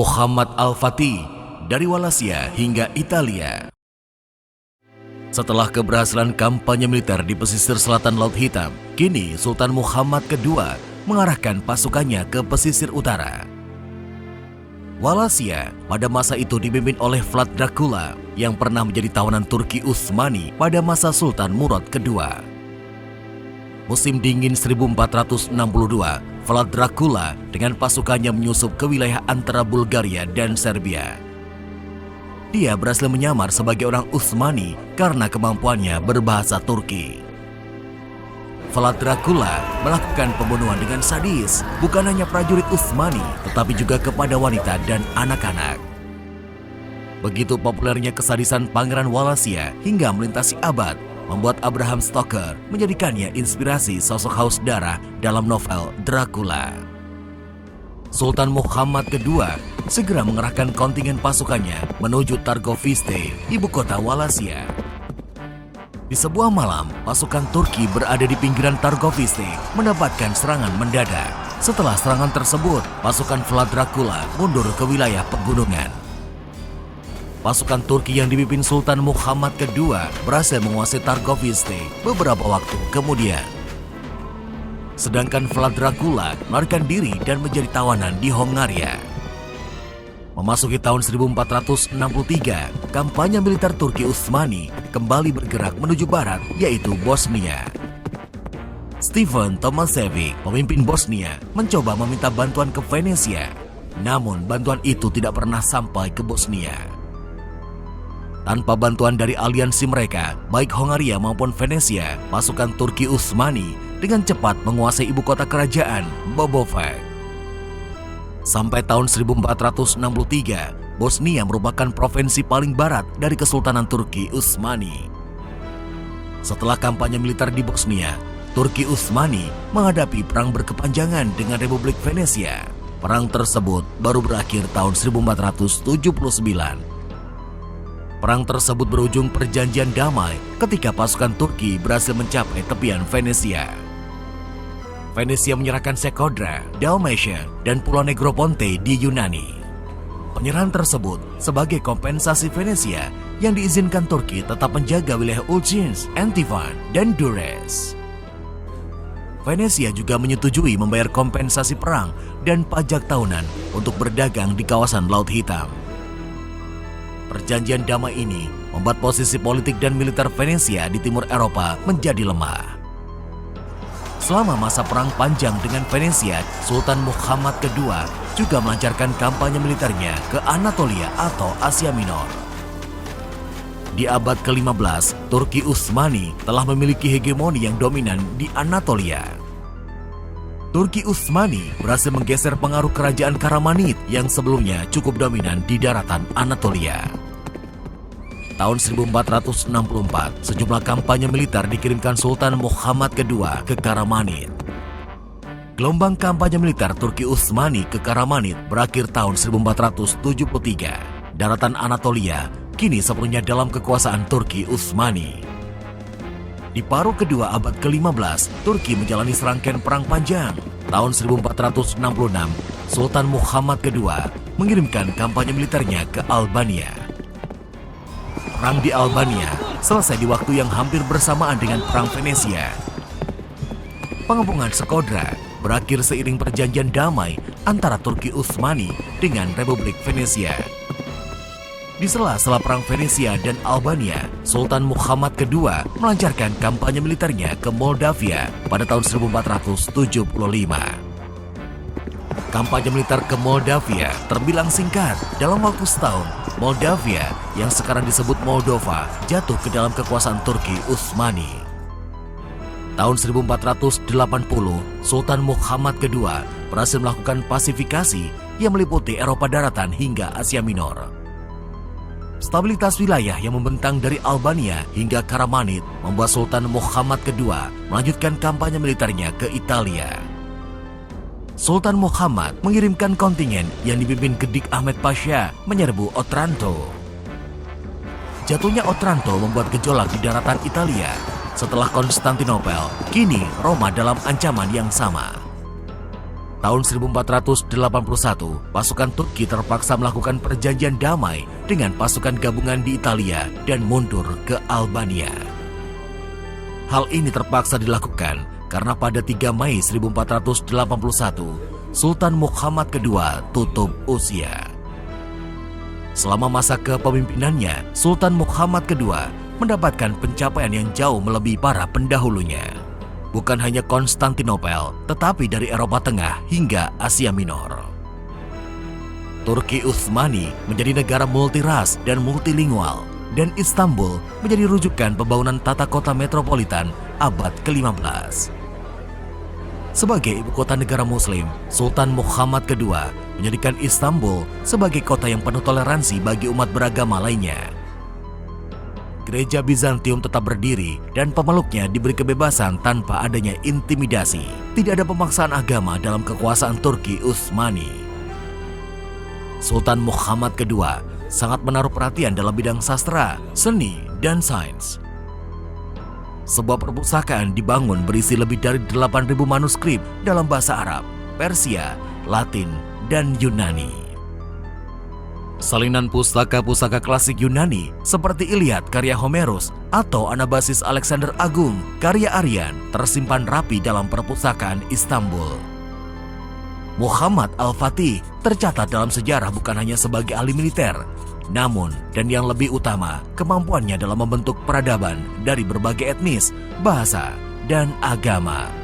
Muhammad Al-Fatih dari Wallachia hingga Italia. Setelah keberhasilan kampanye militer di pesisir selatan Laut Hitam, kini Sultan Muhammad II mengarahkan pasukannya ke pesisir utara. Wallachia pada masa itu dipimpin oleh Vlad Dracula yang pernah menjadi tawanan Turki Utsmani pada masa Sultan Murad II. Musim dingin 1462, Vlad Dracula dengan pasukannya menyusup ke wilayah antara Bulgaria dan Serbia. Dia berhasil menyamar sebagai orang Utsmani karena kemampuannya berbahasa Turki. Vlad Dracula melakukan pembunuhan dengan sadis, bukan hanya prajurit Utsmani, tetapi juga kepada wanita dan anak-anak. Begitu populernya kesadisan Pangeran Wallachia hingga melintasi abad, membuat Abraham Stoker menjadikannya inspirasi sosok haus darah dalam novel Dracula. Sultan Muhammad II segera mengerahkan kontingen pasukannya menuju Targoviste, ibu kota Wallachia. Di sebuah malam, pasukan Turki berada di pinggiran Targoviste mendapatkan serangan mendadak. Setelah serangan tersebut, pasukan Vlad Dracula mundur ke wilayah pegunungan. Pasukan Turki yang dipimpin Sultan Muhammad II berhasil menguasai Targoviste beberapa waktu kemudian. Sedangkan Vlad Dracula melarikan diri dan menjadi tawanan di Hongaria. Memasuki tahun 1463, kampanye militer Turki Utsmani kembali bergerak menuju barat, yaitu Bosnia. Stefan Tomašević, pemimpin Bosnia, mencoba meminta bantuan ke Venesia. Namun bantuan itu tidak pernah sampai ke Bosnia. Tanpa bantuan dari aliansi mereka, baik Hongaria maupun Venesia, pasukan Turki Utsmani dengan cepat menguasai ibu kota kerajaan, Bobovec. Sampai tahun 1463, Bosnia merupakan provinsi paling barat dari Kesultanan Turki Utsmani. Setelah kampanye militer di Bosnia, Turki Utsmani menghadapi perang berkepanjangan dengan Republik Venesia. Perang tersebut baru berakhir tahun 1479. Perang tersebut berujung perjanjian damai ketika pasukan Turki berhasil mencapai tepian Venesia. Venesia menyerahkan Sekodra, Dalmatia, dan Pulau Negroponte di Yunani. Penyerahan tersebut sebagai kompensasi Venesia yang diizinkan Turki tetap menjaga wilayah Ulcins, Antivan, dan Durrës. Venesia juga menyetujui membayar kompensasi perang dan pajak tahunan untuk berdagang di kawasan Laut Hitam. Perjanjian damai ini membuat posisi politik dan militer Venesia di timur Eropa menjadi lemah. Selama masa perang panjang dengan Venesia, Sultan Muhammad II juga melancarkan kampanye militernya ke Anatolia atau Asia Minor. Di abad ke-15, Turki Utsmani telah memiliki hegemoni yang dominan di Anatolia. Turki Utsmani berhasil menggeser pengaruh kerajaan Karamanid yang sebelumnya cukup dominan di daratan Anatolia. Tahun 1464, sejumlah kampanye militer dikirimkan Sultan Muhammad II ke Karamanid. Gelombang kampanye militer Turki Utsmani ke Karamanid berakhir tahun 1473. Daratan Anatolia kini sepenuhnya dalam kekuasaan Turki Utsmani. Di paruh kedua abad ke-15, Turki menjalani serangkaian perang panjang. Tahun 1466, Sultan Muhammad II mengirimkan kampanye militernya ke Albania. Perang di Albania selesai di waktu yang hampir bersamaan dengan Perang Venesia. Pengepungan Sekodra berakhir seiring perjanjian damai antara Turki Utsmani dengan Republik Venesia. Di sela-sela Perang Venesia dan Albania, Sultan Muhammad II melancarkan kampanye militernya ke Moldavia pada tahun 1475. Kampanye militer ke Moldavia terbilang singkat. Dalam waktu setahun, Moldavia yang sekarang disebut Moldova jatuh ke dalam kekuasaan Turki Utsmani. Tahun 1480, Sultan Muhammad II berhasil melakukan pasifikasi yang meliputi Eropa daratan hingga Asia Minor. Stabilitas wilayah yang membentang dari Albania hingga Karamanid membuat Sultan Muhammad II melanjutkan kampanye militernya ke Italia. Sultan Muhammad mengirimkan kontingen yang dipimpin Gedik Ahmed Pasha menyerbu Otranto. Jatuhnya Otranto membuat gejolak di daratan Italia. Setelah Konstantinopel, kini Roma dalam ancaman yang sama. tahun 1481, pasukan Turki terpaksa melakukan perjanjian damai dengan pasukan gabungan di Italia dan mundur ke Albania. Hal ini terpaksa dilakukan karena pada 3 Mei 1481, Sultan Muhammad II tutup usia. Selama masa kepemimpinannya, Sultan Muhammad II mendapatkan pencapaian yang jauh melebihi para pendahulunya. Bukan hanya Konstantinopel, tetapi dari Eropa Tengah hingga Asia Minor. Turki Utsmani menjadi negara multiras dan multilingual, dan Istanbul menjadi rujukan pembangunan tata kota metropolitan abad ke-15. Sebagai ibu kota negara Muslim, Sultan Muhammad II menjadikan Istanbul sebagai kota yang penuh toleransi bagi umat beragama lainnya. Gereja Bizantium tetap berdiri dan pemeluknya diberi kebebasan tanpa adanya intimidasi. Tidak ada pemaksaan agama dalam kekuasaan Turki Utsmani. Sultan Muhammad II sangat menaruh perhatian dalam bidang sastra, seni, dan sains. Sebuah perpustakaan dibangun berisi lebih dari 8.000 manuskrip dalam bahasa Arab, Persia, Latin, dan Yunani. Salinan pustaka-pustaka klasik Yunani seperti Iliad karya Homerus atau Anabasis Alexander Agung karya Aryan tersimpan rapi dalam perpustakaan Istanbul. Muhammad Al-Fatih tercatat dalam sejarah bukan hanya sebagai ahli militer, namun dan yang lebih utama kemampuannya dalam membentuk peradaban dari berbagai etnis, bahasa, dan agama.